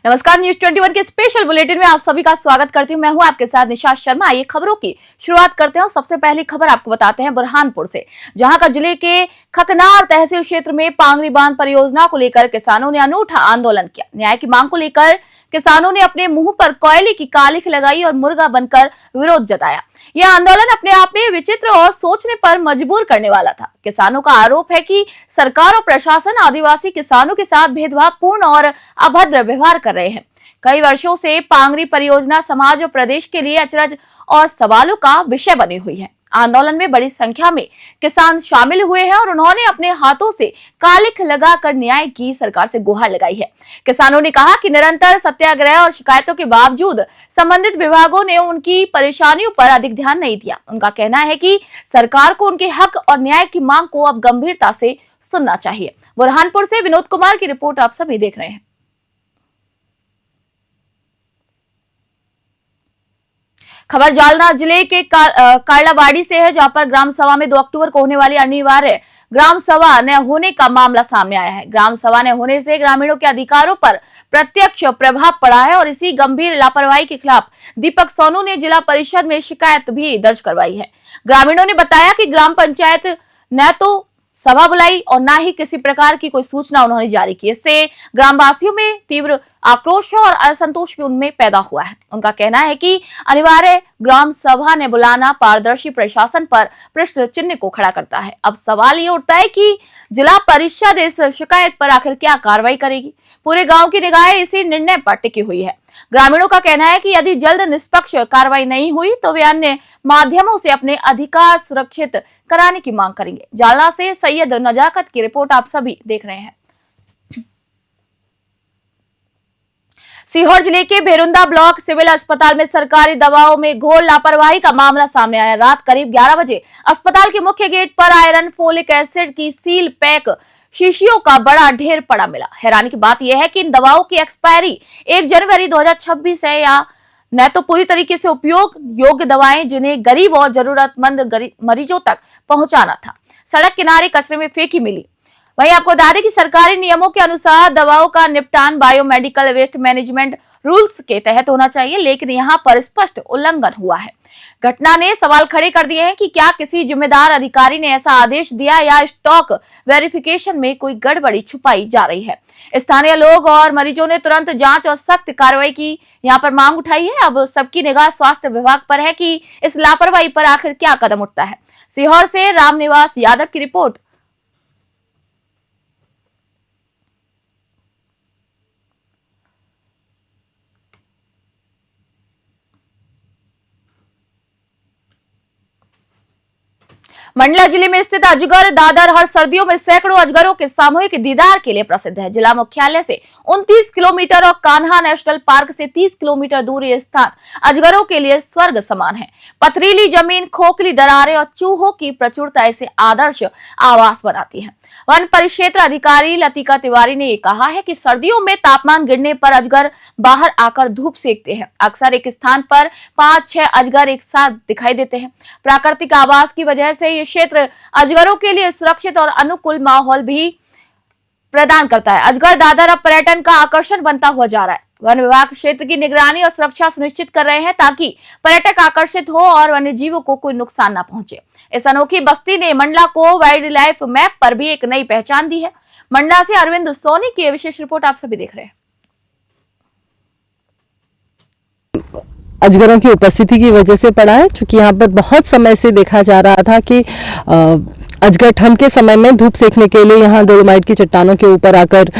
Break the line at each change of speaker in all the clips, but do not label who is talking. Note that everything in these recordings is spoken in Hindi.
नमस्कार, न्यूज 21 के स्पेशल बुलेटिन में आप सभी का स्वागत करती हूं। मैं हूं आपके साथ निशा शर्मा। आइए खबरों की शुरुआत करते हैं। सबसे पहली खबर आपको बताते हैं बुरहानपुर से, जहां का जिले के खकनार तहसील क्षेत्र में पांगरी बांध परियोजना को लेकर किसानों ने अनूठा आंदोलन किया। न्याय की मांग को लेकर किसानों ने अपने मुंह पर कोयले की कालिख लगाई और मुर्गा बनकर विरोध जताया। यह आंदोलन अपने आप में विचित्र और सोचने पर मजबूर करने वाला था। किसानों का आरोप है कि सरकार और प्रशासन आदिवासी किसानों के साथ भेदभावपूर्ण और अभद्र व्यवहार कर रहे हैं। कई वर्षों से पांगरी परियोजना समाज और प्रदेश के लिए अचरज और सवालों का विषय बनी हुई है। आंदोलन में बड़ी संख्या में किसान शामिल हुए हैं और उन्होंने अपने हाथों से कालिख लगाकर न्याय की सरकार से गुहार लगाई है। किसानों ने कहा कि निरंतर सत्याग्रह और शिकायतों के बावजूद संबंधित विभागों ने उनकी परेशानियों पर अधिक ध्यान नहीं दिया। उनका कहना है कि सरकार को उनके हक और न्याय की मांग को अब गंभीरता से सुनना चाहिए। बुरहानपुर से विनोद कुमार की रिपोर्ट आप सभी देख रहे हैं। खबर जालना जिले के कार्लावाड़ी से है, जहां पर ग्राम सभा में 2 अक्टूबर को होने वाली अनिवार्य ग्राम सभा न होने का मामला सामने आया है। ग्राम सभा न होने से ग्रामीणों के अधिकारों पर प्रत्यक्ष प्रभाव पड़ा है और इसी गंभीर लापरवाही के खिलाफ दीपक सोनू ने जिला परिषद में शिकायत भी दर्ज करवाई है। ग्रामीणों ने बताया कि ग्राम पंचायत न तो सभा बुलाई और न ही किसी प्रकार की कोई सूचना उन्होंने जारी की। इससे ग्रामवासियों में तीव्र आक्रोश और असंतोष भी उनमें पैदा हुआ है। उनका कहना है कि अनिवार्य ग्राम सभा ने बुलाना पारदर्शी प्रशासन पर प्रश्न चिन्ह को खड़ा करता है। अब सवाल ये उठता है कि जिला परिषद इस शिकायत पर आखिर क्या कार्रवाई करेगी। पूरे गांव की निगाहें इसी निर्णय पर टिकी हुई है। ग्रामीणों का कहना है कि यदि जल्द निष्पक्ष कार्रवाई नहीं हुई तो वे अन्य माध्यमों से अपने अधिकार सुरक्षित कराने की मांग करेंगे। जालना से सैयद नजाकत की रिपोर्ट आप सभी देख रहे हैं। सीहोर जिले के भेरुंदा ब्लॉक सिविल अस्पताल में सरकारी दवाओं में घोर लापरवाही का मामला सामने आया। रात करीब 11 बजे अस्पताल के मुख्य गेट पर आयरन फोलिक एसिड की सील पैक शीशियों का बड़ा ढेर पड़ा मिला। हैरानी की बात यह है कि इन दवाओं की एक्सपायरी 1 जनवरी 2026 है या न तो पूरी तरीके से उपयोग योग्य दवाएं जिन्हें गरीब और जरूरतमंद मरीजों तक पहुंचाना था, सड़क किनारे कचरे में फेंकी मिली। वहीं आपको बता दें कि सरकारी नियमों के अनुसार दवाओं का निपटान बायोमेडिकल वेस्ट मैनेजमेंट रूल्स के तहत होना चाहिए, लेकिन यहां पर स्पष्ट उल्लंघन हुआ है। घटना ने सवाल खड़े कर दिए हैं कि क्या किसी जिम्मेदार अधिकारी ने ऐसा आदेश दिया या स्टॉक वेरिफिकेशन में कोई गड़बड़ी छुपाई जा रही है। स्थानीय लोग और मरीजों ने तुरंत जांच और सख्त कार्रवाई की यहां पर मांग उठाई है। अब सबकी निगाह स्वास्थ्य विभाग पर है कि इस लापरवाही पर आखिर क्या कदम उठता है। सीहोर से रामनिवास यादव की रिपोर्ट। मंडला जिले में स्थित अजगर दादर हर सर्दियों में सैकड़ों अजगरों के सामूहिक दीदार के लिए प्रसिद्ध है। जिला मुख्यालय से 29 किलोमीटर और कान्हा नेशनल पार्क से 30 किलोमीटर दूर ये स्थान अजगरों के लिए स्वर्ग समान है। पथरीली जमीन, खोखली दरारें और चूहों की प्रचुरता इसे आदर्श आवास बनाती है। वन परिक्षेत्र अधिकारी लतिका तिवारी ने कहा है कि सर्दियों में तापमान गिरने पर अजगर बाहर आकर धूप सेकते हैं। अक्सर एक स्थान पर 5-6 अजगर एक साथ दिखाई देते हैं। प्राकृतिक आवास की वजह से ये क्षेत्र अजगरों के लिए सुरक्षित और अनुकूल माहौल भी प्रदान करता है। अजगर दादर अब पर्यटन का आकर्षण बनता हुआ जा रहा है। वन विभाग क्षेत्र की निगरानी और सुरक्षा सुनिश्चित कर रहे हैं ताकि पर्यटक आकर्षित हो और वन्य जीवों को कोई नुकसान न पहुंचे। इस अनोखी बस्ती ने मंडला को वाइल्ड लाइफ मैप पर भी एक नई पहचान दी है। मंडला से अरविंद सोनी की विशेष रिपोर्ट आप सभी देख रहे हैं।
अजगरों की उपस्थिति की वजह से पड़ा है, क्योंकि यहाँ पर बहुत समय से देखा जा रहा था कि अजगर ठंड के समय में धूप सेकने के लिए यहाँ डोलोमाइट की चट्टानों के ऊपर आकर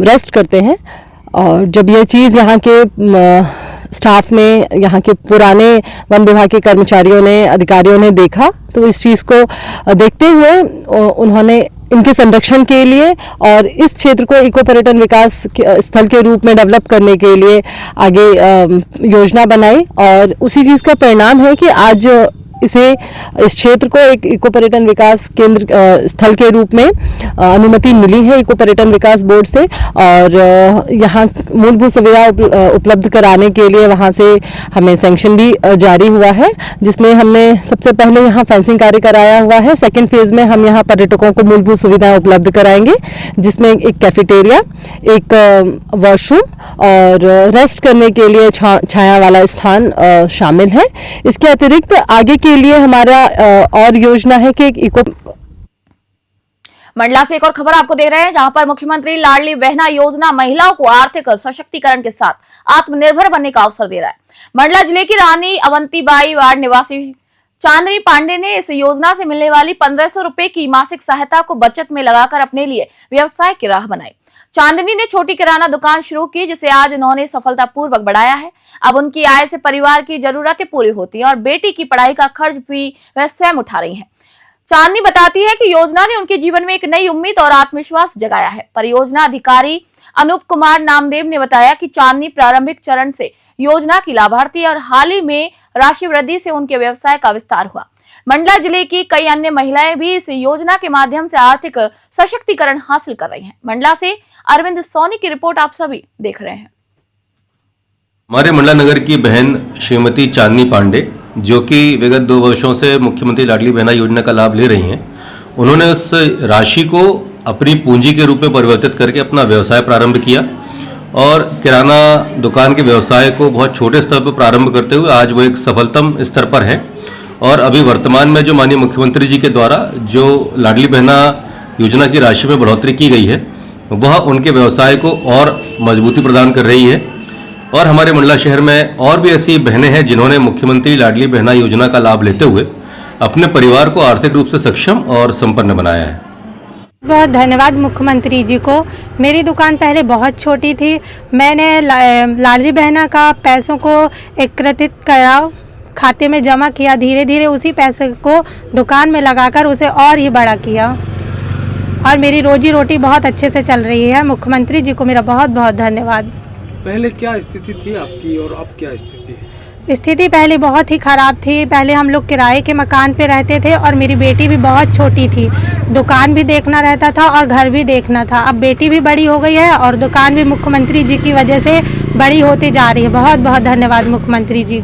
रेस्ट करते हैं। और जब ये चीज़ यहाँ के स्टाफ ने, यहाँ के पुराने वन विभाग के कर्मचारियों ने, अधिकारियों ने देखा, तो इस चीज़ को देखते हुए उन्होंने इनके संरक्षण के लिए और इस क्षेत्र को इको पर्यटन विकास स्थल के रूप में डेवलप करने के लिए आगे योजना बनाई। और उसी चीज़ का परिणाम है कि आज इसे इस क्षेत्र को एक इको पर्यटन विकास केंद्र स्थल के रूप में अनुमति मिली है इको पर्यटन विकास बोर्ड से। और यहाँ मूलभूत सुविधा उपलब्ध कराने के लिए वहाँ से हमें सैंक्शन भी जारी हुआ है, जिसमें हमने सबसे पहले यहाँ फेंसिंग कार्य कराया हुआ है। सेकेंड फेज में हम यहाँ पर्यटकों को मूलभूत सुविधाएं उपलब्ध कराएंगे, जिसमें एक कैफेटेरिया, एक वॉशरूम और रेस्ट करने के लिए छाया वाला स्थान शामिल है। इसके अतिरिक्त आगे के लिए हमारा और योजना है कि एक इको।
मंडला से एक और खबर आपको दे रहे हैं, जहां पर मुख्यमंत्री लाडली बहना योजना महिलाओं को आर्थिक सशक्तिकरण के साथ आत्मनिर्भर बनने का अवसर दे रहा है। मंडला जिले की रानी अवंतीबाई वार्ड निवासी चांदनी पांडे ने इस योजना से मिलने वाली 1500 रुपए की मासिक सहायता को बचत में लगाकर अपने लिए व्यवसाय की राह बनाई। चांदनी ने छोटी किराना दुकान शुरू की, जिसे आज उन्होंने सफलतापूर्वक बढ़ाया है। अब उनकी आय से परिवार की जरूरतें पूरी होती हैं और बेटी की पढ़ाई का खर्च भी वह स्वयं उठा रही हैं। चांदनी बताती है कि योजना ने उनके जीवन में एक नई उम्मीद और आत्मविश्वास जगाया है। परियोजना अधिकारी अनूप कुमार नामदेव ने बताया कि चांदनी प्रारंभिक चरण से योजना की लाभार्थी और हाल ही में राशि वृद्धि से उनके व्यवसाय का विस्तार हुआ। मंडला जिले की कई अन्य महिलाएं भी इस योजना के माध्यम से आर्थिक सशक्तिकरण हासिल कर रही हैं। मंडला से अरविंद सोनी की रिपोर्ट आप सभी देख रहे हैं।
हमारे मंडला नगर की बहन श्रीमती चांदनी पांडे, जो कि विगत 2 वर्षों से मुख्यमंत्री लाडली बहना योजना का लाभ ले रही हैं, उन्होंने उस राशि को अपनी पूंजी के रूप में परिवर्तित करके अपना व्यवसाय प्रारंभ किया और किराना दुकान के व्यवसाय को बहुत छोटे स्तर पर प्रारंभ करते हुए आज वो एक सफलतम स्तर पर है। और अभी वर्तमान में जो माननीय मुख्यमंत्री जी के द्वारा जो लाडली बहना योजना की राशि में बढ़ोतरी की गई है, वह उनके व्यवसाय को और मजबूती प्रदान कर रही है। और हमारे मंडला शहर में और भी ऐसी बहनें हैं जिन्होंने मुख्यमंत्री लाडली बहना योजना का लाभ लेते हुए अपने परिवार को आर्थिक रूप से सक्षम और संपन्न बनाया है।
बहुत धन्यवाद मुख्यमंत्री जी को। मेरी दुकान पहले बहुत छोटी थी, मैंने लाडली बहना का पैसों को एकत्रित करा, खाते में जमा किया, धीरे धीरे उसी पैसे को दुकान में लगाकर उसे और ही बड़ा किया और मेरी रोजी रोटी बहुत अच्छे से चल रही है। मुख्यमंत्री जी को मेरा बहुत बहुत धन्यवाद।
पहले क्या स्थिति थी आपकी और अब क्या स्थिति है?
स्थिति पहले बहुत ही ख़राब थी। पहले हम लोग किराए के मकान पे रहते थे और मेरी बेटी भी बहुत छोटी थी, दुकान भी देखना रहता था और घर भी देखना था। अब बेटी भी बड़ी हो गई है और दुकान भी मुख्यमंत्री जी की वजह से बड़ी होती जा रही है। बहुत बहुत धन्यवाद मुख्यमंत्री जी।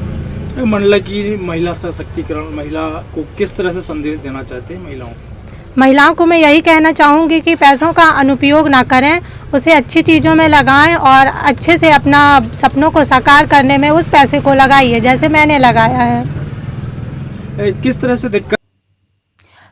मंडला की महिला सशक्तिकरण, महिला को किस तरह से संदेश देना चाहते हैं
महिलाओं को मैं यही कहना चाहूँगी कि पैसों का अनुपयोग ना करें, उसे अच्छी चीज़ों में लगाएं और अच्छे से अपना सपनों को साकार करने में उस पैसे को लगाइए, जैसे मैंने लगाया है।
किस तरह से दिक्कत?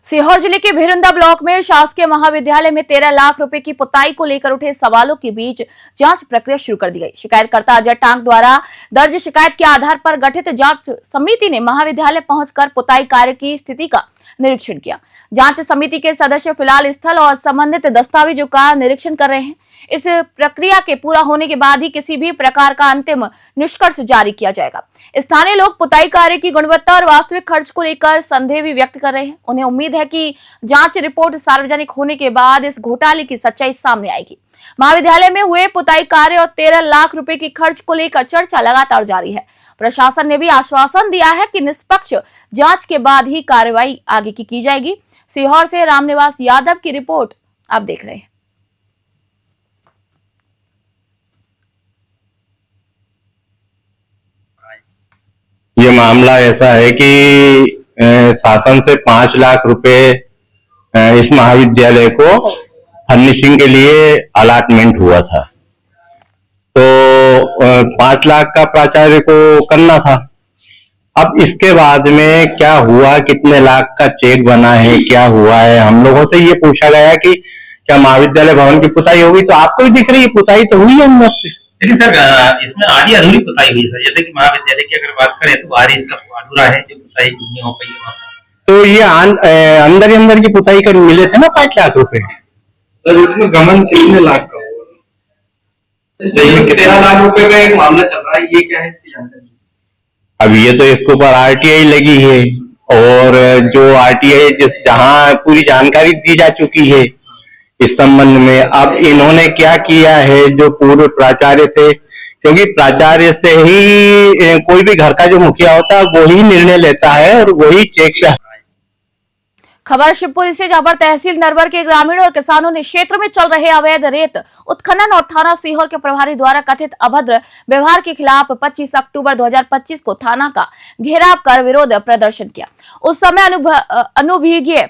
सीहोर जिले के भिरुंदा ब्लॉक में शासकीय महाविद्यालय में 13 लाख रुपए की पुताई को लेकर उठे सवालों के बीच जांच प्रक्रिया शुरू कर दी गई। शिकायतकर्ता अजय टांग द्वारा दर्ज शिकायत के आधार पर गठित जांच समिति ने महाविद्यालय पहुंचकर पुताई कार्य की स्थिति का निरीक्षण किया। जांच समिति के सदस्य फिलहाल स्थल और संबंधित दस्तावेजों का निरीक्षण कर रहे हैं। इस प्रक्रिया के पूरा होने के बाद ही किसी भी प्रकार का अंतिम निष्कर्ष जारी किया जाएगा। स्थानीय लोग पुताई कार्य की गुणवत्ता और वास्तविक खर्च को लेकर संदेह भी व्यक्त कर रहे हैं। उन्हें उम्मीद है कि जांच रिपोर्ट सार्वजनिक होने के बाद इस घोटाले की सच्चाई सामने आएगी। महाविद्यालय में हुए पुताई कार्य और 13 लाख रुपए की खर्च को लेकर चर्चा लगातार जारी है। प्रशासन ने भी आश्वासन दिया है कि निष्पक्ष जांच के बाद ही कार्रवाई आगे की जाएगी। सीहोर से रामनिवास यादव की रिपोर्ट आप देख रहे हैं।
ये मामला ऐसा है कि शासन से 5 लाख रुपए इस महाविद्यालय को फर्निशिंग के लिए अलॉटमेंट हुआ था, तो 5 लाख का प्राचार्य को करना था। अब इसके बाद में क्या हुआ, कितने लाख का चेक बना है, क्या हुआ है, हम लोगों से ये पूछा गया कि क्या महाविद्यालय भवन की पुताई होगी, तो आपको भी दिख रही है पुताई तो हुई है अंदर से।
लेकिन सर इसमें आधी अधूरी पुताई हुई सर, जैसे कि महाविद्यालय की अगर बात करें तो बाहरी सब अधूरा है, जो पुताई नहीं हो पाई है।
तो ये अंदर ही अंदर की पुताई कर मिले थे ना 5 लाख रुपए।
सर इसमें गमन कितने लाख का हुआ? 13 लाख रुपए का एक मामला चल रहा है, ये क्या है इसकी जानकारी?
अब ये तो इसके ऊपर आरटीआई लगी है और जो आरटीआई जहां पूरी जानकारी दी जा चुकी है इस संबंध में। अब इन्होंने क्या किया है, जो पूर्व प्राचार्य थे, क्योंकि प्राचार्य से ही कोई भी घर का जो मुखिया होता है वो ही निर्णय लेता है और वही चेक पे।
खबर शिवपुरी से, जहां पर तहसील नरवर के ग्रामीणों और किसानों ने क्षेत्र में चल रहे अवैध रेत उत्खनन और थाना सीहोर के प्रभारी द्वारा कथित अभद्र व्यवहार के खिलाफ 25 अक्टूबर 2025 को थाना का घेराव कर विरोध प्रदर्शन किया। उस समय अनुविभागीय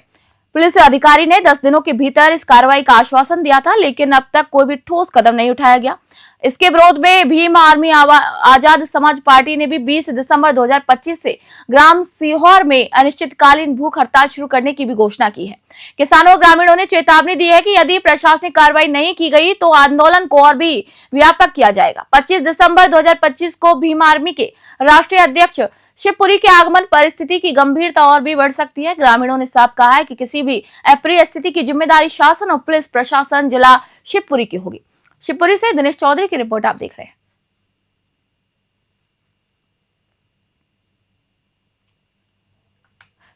पुलिस अधिकारी ने 10 दिनों के भीतर इस कार्रवाई का आश्वासन दिया था, लेकिन अब तक कोई भी ठोस कदम नहीं उठाया गया। इसके विरोध में भीम आर्मी आजाद समाज पार्टी ने भी 20 दिसंबर 2025 से ग्राम सीहोर में अनिश्चितकालीन भूख हड़ताल शुरू करने की भी घोषणा की है। किसानों और ग्रामीणों ने चेतावनी दी है कि यदि प्रशासनिक कार्रवाई नहीं की गई तो आंदोलन को और भी व्यापक किया जाएगा। 25 दिसंबर 2025 को भीम आर्मी के राष्ट्रीय अध्यक्ष शिवपुरी के आगमन पर स्थिति की गंभीरता और भी बढ़ सकती है। ग्रामीणों ने साफ कहा है कि किसी भी अप्रिय स्थिति की जिम्मेदारी शासन और पुलिस प्रशासन जिला शिवपुरी की होगी। शिवपुरी से दिनेश चौधरी की रिपोर्ट आप देख रहे हैं।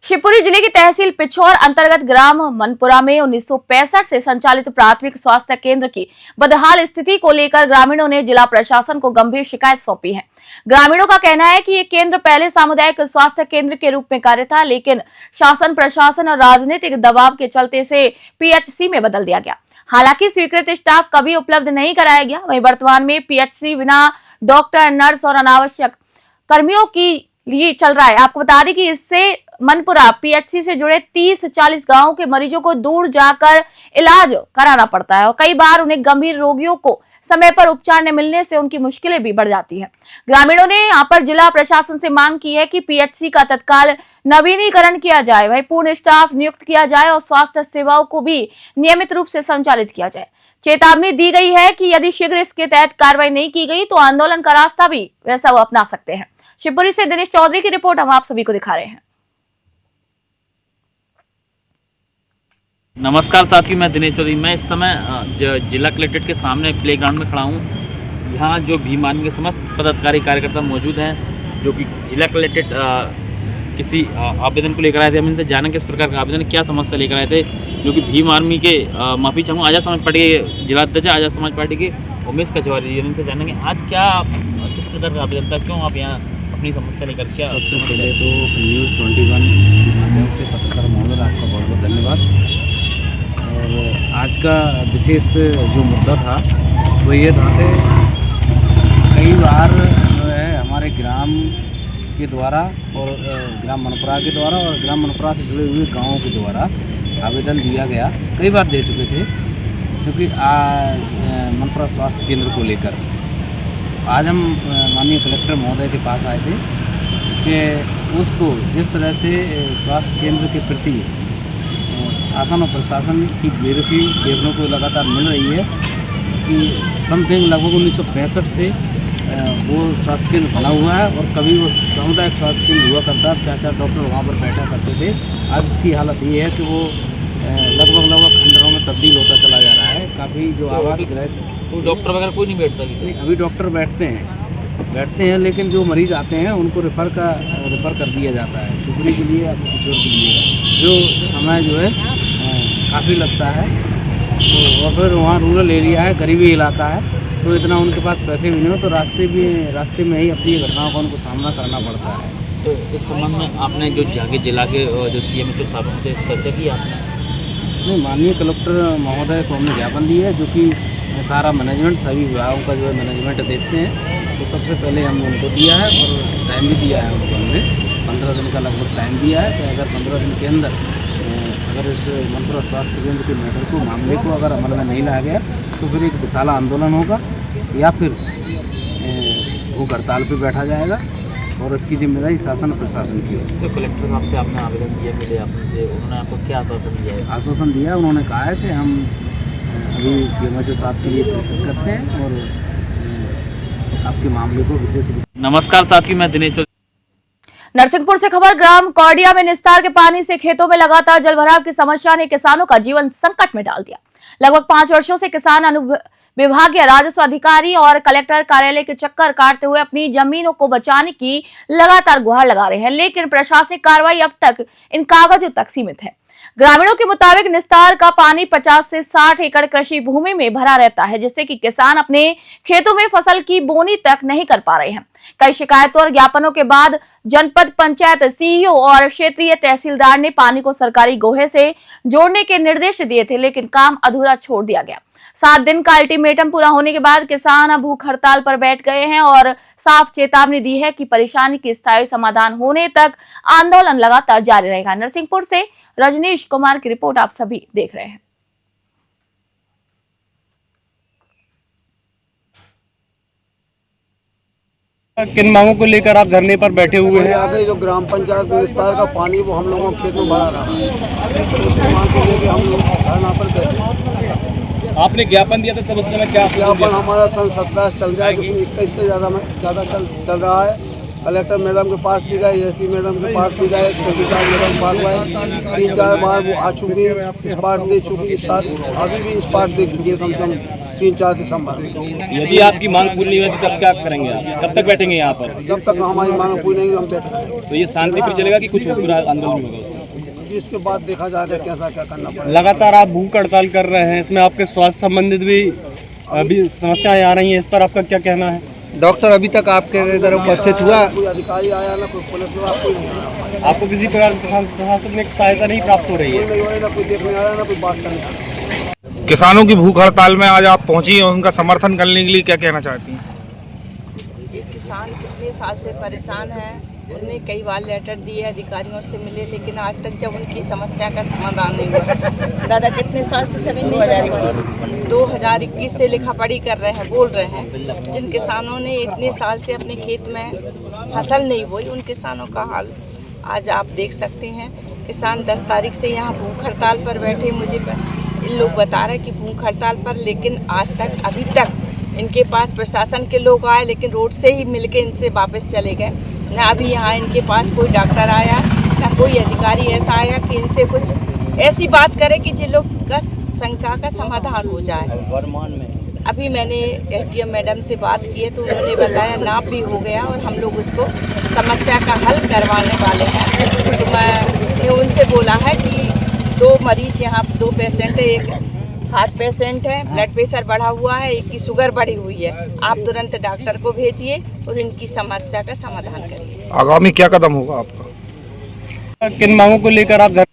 शिवपुरी जिले की तहसील पिछौर अंतर्गत ग्राम मनपुरा में 1965 से संचालित प्राथमिक स्वास्थ्य केंद्र की बदहाल स्थिति को लेकर ग्रामीणों ने जिला प्रशासन को गंभीर शिकायत सौंपी है। ग्रामीणों का कहना है कि ये केंद्र पहले सामुदायिक स्वास्थ्य केंद्र के रूप में कार्य था, लेकिन शासन प्रशासन और राजनीतिक दबाव के चलते से पीएचसी में बदल दिया गया। हालांकि स्वीकृत स्टाफ कभी उपलब्ध नहीं कराया गया। वहीं वर्तमान में पीएचसी बिना डॉक्टर, नर्स और अनावश्यक कर्मियों की लिए चल रहा है। आपको बता दें कि इससे मनपुरा पीएचसी से जुड़े 30-40 गांवों के मरीजों को दूर जाकर इलाज कराना पड़ता है और कई बार उन्हें गंभीर रोगियों को समय पर उपचार न मिलने से उनकी मुश्किलें भी बढ़ जाती हैं। ग्रामीणों ने यहां पर जिला प्रशासन से मांग की है कि पीएचसी का तत्काल नवीनीकरण किया जाए, वहीं पूर्ण स्टाफ नियुक्त किया जाए और स्वास्थ्य सेवाओं को भी नियमित रूप से संचालित किया जाए। चेतावनी दी गई है कि यदि शीघ्र इसके तहत कार्रवाई नहीं की गई तो आंदोलन का रास्ता भी वैसा वो अपना सकते हैं। शिवपुरी से दिनेश चौधरी की रिपोर्ट हम आप सभी को दिखा रहे हैं।
नमस्कार साथियों, मैं दिनेश चौधरी। मैं इस समय जिला कलेक्ट्रेट के सामने प्लेग्राउंड में खड़ा हूँ। यहाँ जो भीम आर्मी के समस्त पदाधिकारी कार्यकर्ता मौजूद हैं, जो कि जिला कलेक्ट्रेट किसी आवेदन को लेकर आए थे। हम इनसे जानेंगे किस प्रकार का आवेदन, क्या समस्या लेकर आए थे, जो कि भीम आर्मी के माफी चाहूँगा आजाद समाज पार्टी के जिलाध्यक्ष आजाद समाज पार्टी के उमेश कचवारी जी, इनसे जानेंगे आज क्या किस प्रकार का आवेदन था, क्यों आप यहाँ अपनी समस्या लेकर क्या।
सबसे पहले तो न्यूज़ 21 के माध्यम से पत्रकार महोदय आपका बहुत बहुत धन्यवाद। और आज का विशेष जो मुद्दा था वो ये था कि कई बार जो है हमारे ग्राम के द्वारा और ग्राम मनपुरा के द्वारा और ग्राम मनपुरा से जुड़े हुए गाँवों के द्वारा आवेदन दिया गया, कई बार दे चुके थे। क्योंकि मनपुरा स्वास्थ्य केंद्र को लेकर आज हम माननीय कलेक्टर महोदय के पास आए थे कि उसको जिस तरह से स्वास्थ्य केंद्र के प्रति शासन और प्रशासन की बेरुखी देखने को लगातार मिल रही है कि समथिंग लगभग 1965 से वो स्वास्थ्य केंद्र बना हुआ है और कभी वो सामुदायिक स्वास्थ्य केंद्र हुआ करता, 4-4 डॉक्टर वहाँ पर बैठा करते थे। आज उसकी हालत ये है कि वो लगभग खंडरों में तब्दील होता चला जा रहा है। काफ़ी जो आवास गृह,
तो डॉक्टर वगैरह कोई नहीं बैठता
अभी डॉक्टर बैठते हैं, लेकिन जो मरीज़ आते हैं उनको रेफ़र कर दिया जाता है शिवपुरी के लिए या पिछोर के लिए, जो समय जो है काफ़ी लगता है। तो और फिर वहाँ रूरल एरिया है, गरीबी इलाका है, तो इतना उनके पास पैसे भी नहीं हो, तो रास्ते में ही अपनी घटनाओं का उनको सामना करना पड़ता है।
तो इस संबंध में आपने जो जाके जिला के जो सीएम के साहब से चर्चा की आपने?
नहीं, माननीय कलेक्टर महोदय को हमने ज्ञापन दिया है, जो कि सारा मैनेजमेंट सभी विभागों का जो है मैनेजमेंट देखते हैं। तो सबसे पहले हमने उनको दिया है और टाइम भी दिया है उनको, हमने 15 दिन का लगभग टाइम दिया है कि अगर 15 दिन के अंदर अगर इस मनपुरा स्वास्थ्य केंद्र के मैटर को, मामले को अगर अमल में नहीं लाया गया तो फिर एक विशाल आंदोलन होगा या फिर वो हड़ताल पे बैठा जाएगा और इसकी जिम्मेदारी शासन प्रशासन की होगी।
तो कलेक्टर साहब से आपने आवेदन दिया, मिले आपसे, उन्होंने आपको क्या आश्वासन दिया है?
आश्वासन दिया, उन्होंने कहा है कि हम अभी सीएमएचओ साहब के लिए प्रेषित करते हैं और आपके मामले को विशेष रूप।
नमस्कार साथियों, मैं दिनेश।
नरसिंहपुर से खबर, ग्राम कौडिया में निस्तार के पानी से खेतों में लगातार जलभराव की समस्या ने किसानों का जीवन संकट में डाल दिया। लगभग 5 वर्षों से किसान विभागीय राजस्व अधिकारी और कलेक्टर कार्यालय के चक्कर काटते हुए अपनी जमीनों को बचाने की लगातार गुहार लगा रहे हैं, लेकिन प्रशासनिक कार्रवाई अब तक इन कागजों तक सीमित है। ग्रामीणों के मुताबिक निस्तार का पानी 50 से 60 एकड़ कृषि भूमि में भरा रहता है, जिससे कि किसान अपने खेतों में फसल की बोनी तक नहीं कर पा रहे हैं। कई शिकायतों और ज्ञापनों के बाद जनपद पंचायत सीईओ और क्षेत्रीय तहसीलदार ने पानी को सरकारी गोहे से जोड़ने के निर्देश दिए थे, लेकिन काम अधूरा छोड़ दिया गया। 7 दिन का अल्टीमेटम पूरा होने के बाद किसान अब भूख हड़ताल पर बैठ गए हैं और साफ चेतावनी दी है कि परेशानी की स्थायी समाधान होने तक आंदोलन लगातार जारी रहेगा। नरसिंहपुर से रजनीश कुमार की रिपोर्ट आप सभी देख रहे हैं।
किन मांगों को लेकर आप धरने पर बैठे हुए हैं?
यहाँ पे जो ग्राम पंचायत विस्तार का पानी वो हम लोगों के खेत में भरा रहा है, उसकी मांग को लेकर हम लोग धरना पर बैठे।
आपने ज्ञापन दिया था तब उस समय क्या
ज्ञापन हमारा सन 17 चल रहा है, उसमें 21 से ज़्यादा चल रहा है। कलेक्टर मैडम के पास भी गए, एसपी मैडम के पास भी गए, तहसीलदार मैडम के पास गए, 3-4 बार वो आ चुकी है, इस बार दे चुकी, इस साल अभी भी इस बार दे चुकी है, कम से कम 3-4 दिसंबर।
यदि आपकी मांग पूरी नहीं होती तब क्या करेंगे आप? कब तक बैठेंगे यहाँ पर?
जब तक हमारी मांग पूरी नहीं हम बैठ रहे हैं।
तो ये शांति पर चलेगा कि कुछ पूरा आंदोलन होगा?
इसके बाद देखा जाएगा कैसा क्या करना पड़ेगा।
लगातार आप भूख हड़ताल कर रहे हैं, इसमें आपके स्वास्थ्य संबंधित भी अभी समस्याएं आ रही हैं, इस पर आपका क्या कहना है?
डॉक्टर अभी तक आपके इधर उपस्थित हुआ? कोई अधिकारी आया ना, कोई पुलिस विभाग, कोई नहीं आया।
आपको किसी प्रकार प्रशासनिक सहायता नहीं प्राप्त हो रही है?
ना कोई देखने आ रहा है, ना कोई बात करने आ रहा है।
किसानों की भूख हड़ताल में आज आप पहुंची हैं, उनका समर्थन करने के लिए क्या कहना चाहती हैं?
ये किसान कितने साल से परेशान हैं, उन्हें कई बार लेटर दिए, अधिकारियों से मिले, लेकिन आज तक जब उनकी समस्या का समाधान नहीं हुआ। दादा कितने साल से जमीन नहीं बनी, 2021 से लिखा पढ़ी कर रहे हैं, बोल रहे हैं। जिन किसानों ने इतने साल से अपने खेत में फसल नहीं बोई, उन किसानों का हाल आज आप देख सकते हैं। किसान 10 तारीख से यहाँ भूख हड़ताल पर बैठे, मुझे इन लोग बता रहे हैं कि भूख हड़ताल पर, लेकिन आज तक अभी तक इनके पास प्रशासन के लोग आए, लेकिन रोड से ही मिलके इनसे वापस चले गए। ना अभी यहाँ इनके पास कोई डॉक्टर आया, ना कोई अधिकारी ऐसा आया कि इनसे कुछ ऐसी बात करे कि जिन लोग का शंका का समाधान हो जाए। अभी मैंने एसडीएम मैडम से बात की है तो उन्होंने बताया नाप भी हो गया और हम लोग उसको समस्या का हल करवाने वाले हैं। तो मैंने उनसे बोला है कि 2 मरीज यहाँ 2 पेशेंट है, एक हार्ट पेशेंट है, ब्लड प्रेशर बढ़ा हुआ है, एक की शुगर बढ़ी हुई है। आप तुरंत डॉक्टर को भेजिए और इनकी समस्या का समाधान करिए।
आगामी क्या कदम होगा आपका?
किन मांगों को लेकर आप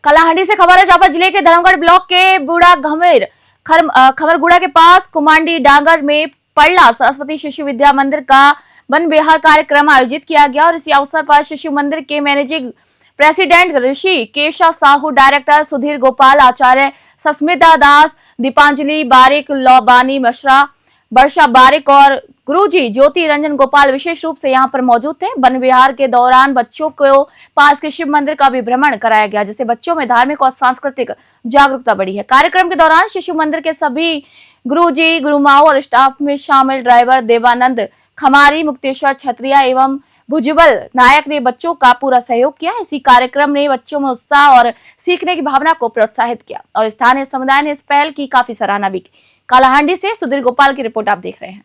कलाहांडी से खबर है, जहां पर जिले के धर्मगढ़ ब्लॉक के बूढ़ा घमेर खमरगुड़ा के पास कुमांडी डांगर में पड़ला सरस्वती शिशु विद्या मंदिर का वन विहार कार्यक्रम आयोजित किया गया और इसी अवसर पर शिशु मंदिर के मैनेजिंग प्रेसिडेंट ऋषि केशव साहू, डायरेक्टर सुधीर गोपाल, आचार्य सस्मिता दास, दीपांजलि बारिक, लौबानी मिश्रा, वर्षा बारिक और गुरुजी ज्योति रंजन गोपाल विशेष रूप से यहां पर मौजूद थे। वन विहार के दौरान बच्चों को पास के शिव मंदिर का भी भ्रमण कराया गया, जिससे बच्चों में धार्मिक और सांस्कृतिक जागरूकता बढ़ी है। कार्यक्रम के दौरान शिशु मंदिर के सभी गुरुजी, गुरुमाओं और स्टाफ में शामिल ड्राइवर देवानंद खमारी, मुक्तेश्वर छत्रिया एवं भुजबल नायक ने बच्चों का पूरा सहयोग किया। इसी कार्यक्रम ने बच्चों में उत्साह और सीखने की भावना को प्रोत्साहित किया और स्थानीय समुदाय ने इस पहल की काफी सराहना भी की। कालाहांडी से सुधीर गोपाल की रिपोर्ट आप देख रहे हैं।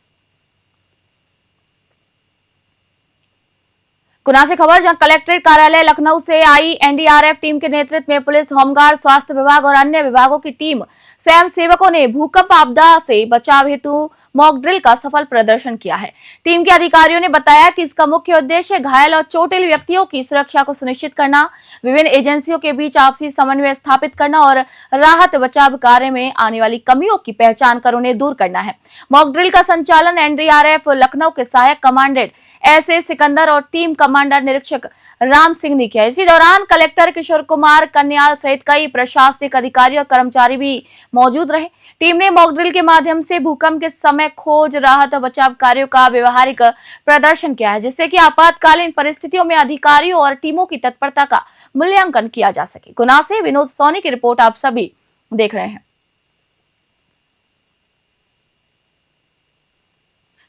गुना से खबर, जहां कलेक्ट्रेट कार्यालय लखनऊ से आई एनडीआरएफ टीम के नेतृत्व में पुलिस, होमगार्ड, स्वास्थ्य विभाग और अन्य विभागों की टीम स्वयं सेवकों ने भूकंप आपदा से बचाव हेतु मॉक ड्रिल का सफल प्रदर्शन किया है। टीम के अधिकारियों ने बताया कि इसका मुख्य उद्देश्य घायल और चोटिल व्यक्तियों की सुरक्षा को सुनिश्चित करना, विभिन्न एजेंसियों के बीच आपसी समन्वय स्थापित करना और राहत बचाव कार्य में आने वाली कमियों की पहचान कर उन्हें दूर करना है। मॉक ड्रिल का संचालन एनडीआरएफ लखनऊ के सहायक कमांडेंट एसए सिकंदर और टीम कमांडर निरीक्षक राम सिंह ने किया। इसी दौरान कलेक्टर किशोर कुमार कन्याल सहित कई प्रशासनिक अधिकारी और कर्मचारी भी मौजूद रहे। टीम ने मॉक ड्रिल के माध्यम से भूकंप के समय खोज, राहत और बचाव कार्यों का व्यवहारिक प्रदर्शन किया है, जिससे कि आपातकालीन परिस्थितियों में अधिकारियों और टीमों की तत्परता का मूल्यांकन किया जा सके। गुना से विनोद सोनी की रिपोर्ट आप सभी देख रहे हैं।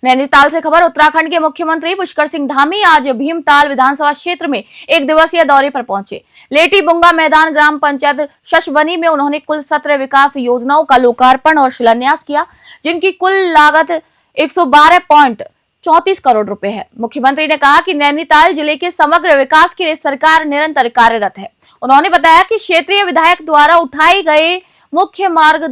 नैनीताल से खबर, उत्तराखंड के मुख्यमंत्री पुष्कर सिंह धामी आज भीमताल विधानसभा क्षेत्र में 1 दिवसीय दौरे पर पहुंचे। लेटी बुंगा मैदान ग्राम पंचायत शशबनी में उन्होंने कुल 17 विकास योजनाओं का लोकार्पण और शिलान्यास किया, जिनकी कुल लागत 112.34 करोड़ रुपए है। मुख्यमंत्री ने कहा कि नैनीताल जिले के समग्र विकास के लिए सरकार निरंतर कार्यरत है। उन्होंने बताया कि क्षेत्रीय विधायक द्वारा उठाई गए मुख्य मार्ग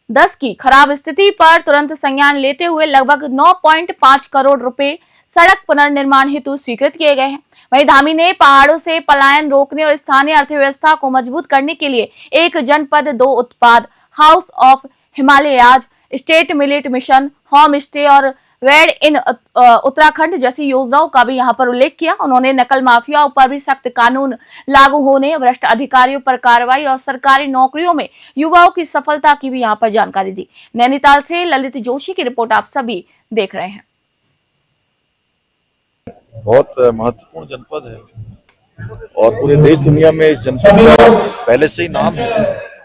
10 की खराब स्थिति पर तुरंत संज्ञान लेते हुए लगभग 9.5 करोड़ रुपए सड़क पुनर्निर्माण हेतु स्वीकृत किए गए हैं। वहीं धामी ने पहाड़ों से पलायन रोकने और स्थानीय अर्थव्यवस्था को मजबूत करने के लिए एक जनपद 2 उत्पाद, house of Himalayas, state millet mission, home stay और रेड इन उत्तराखंड जैसी योजनाओं का भी यहां पर उल्लेख किया। उन्होंने नकल माफियाओं पर भी सख्त कानून लागू होने, भ्रष्ट अधिकारियों पर कार्रवाई और सरकारी नौकरियों में युवाओं की सफलता की भी यहां पर जानकारी दी। नैनीताल से ललित जोशी की रिपोर्ट आप सभी देख रहे हैं।
बहुत महत्वपूर्ण जनपद है और पूरे देश दुनिया में इस जनपद का पहले से ही नाम है।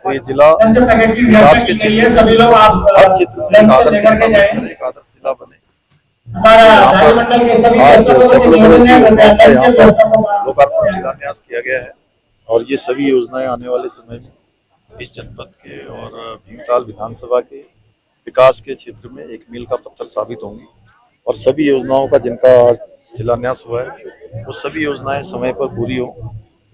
तो ये जिला विकास के क्षेत्र में हर क्षेत्र में एक आदर्श जिला बने। आज सैकड़ों करोड़ की योजनाओं का यहाँ पर लोकार्पण शिलान्यास किया गया है और ये सभी योजनाएं आने वाले समय में इस जनपद के और भीमताल विधानसभा के विकास के क्षेत्र में एक मील का पत्थर साबित होंगी। और सभी योजनाओं का जिनका शिलान्यास हुआ है वो सभी योजनाएं समय पर पूरी हो,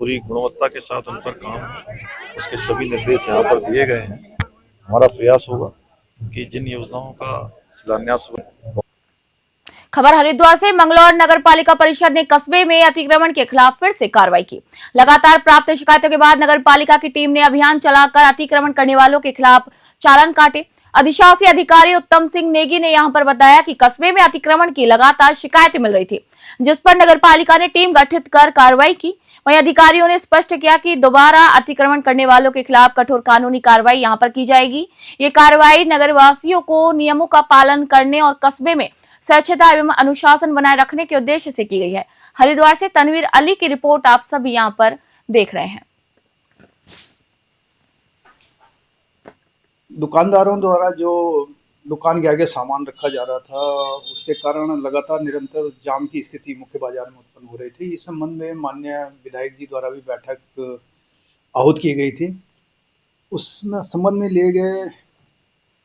पूरी गुणवत्ता के साथ उन पर काम हो, उसके सभी निर्देश यहाँ पर दिए गए हैं। हमारा प्रयास होगा कि जिन योजनाओं का शिलान्यास हुआ।
खबर हरिद्वार से। मंगलौर नगर पालिका परिषद ने कस्बे में अतिक्रमण के खिलाफ फिर से कार्रवाई की। लगातार प्राप्त शिकायतों के बाद नगर पालिका की टीम ने अभियान चलाकर अतिक्रमण करने वालों के खिलाफ चालान काटे। अधिशासी अधिकारी उत्तम सिंह नेगी ने यहां पर बताया कि कस्बे में अतिक्रमण की लगातार शिकायतें मिल रही थी, जिस पर नगर पालिका ने टीम गठित कर कार्रवाई की। वहीं अधिकारियों ने स्पष्ट किया कि दोबारा अतिक्रमण करने वालों के खिलाफ कठोर कानूनी कार्रवाई यहां पर की जाएगी। ये कार्रवाई नगरवासियों को नियमों का पालन करने और कस्बे में स्वच्छता एवं अनुशासन बनाए रखने के उद्देश्य से की गई है। हरिद्वार से तनवीर अली की रिपोर्ट आप सभी यहां पर देख रहे हैं।
दुकानदारों द्वारा जो दुकान के आगे सामान रखा जा रहा था, उसके कारण लगातार निरंतर जाम की स्थिति मुख्य बाजार में उत्पन्न हो रही थी। इस संबंध में माननीय विधायक जी द्वारा भी बैठक आहूत की गई थी। उस संबंध में लिए गए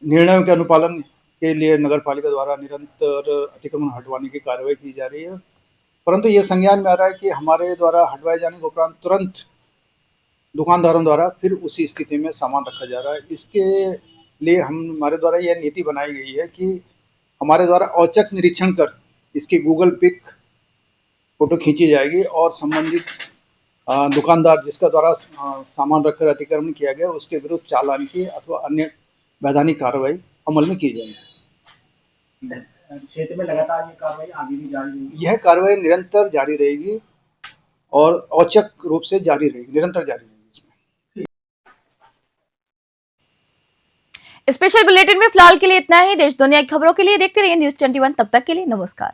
निर्णयों के अनुपालन के लिए नगर पालिका द्वारा निरंतर अतिक्रमण हटवाने की कार्रवाई की जा रही है। परंतु ये संज्ञान में आ रहा है कि हमारे द्वारा हटवाए जाने के उपरांत तुरंत दुकानदारों द्वारा फिर उसी स्थिति में सामान रखा जा रहा है। इसके लिए हमारे द्वारा यह नीति बनाई गई है कि हमारे द्वारा औचक निरीक्षण कर इसकी गूगल पिक फोटो खींची जाएगी और संबंधित दुकानदार जिसका द्वारा सामान रखकर अतिक्रमण किया गया उसके विरुद्ध चालान की अथवा अन्य वैधानिक कार्रवाई अमल में की जाएगी।
क्षेत्र में लगातार ये कार्रवाई आगे भी जारी रहेगी।
यह कार्रवाई निरंतर जारी रहेगी और औचक रूप से जारी रहेगी, निरंतर जारी रहेगी।
स्पेशल बुलेटिन में फिलहाल के लिए इतना ही। देश दुनिया की खबरों के लिए देखते रहिए News 21। तब तक के लिए नमस्कार।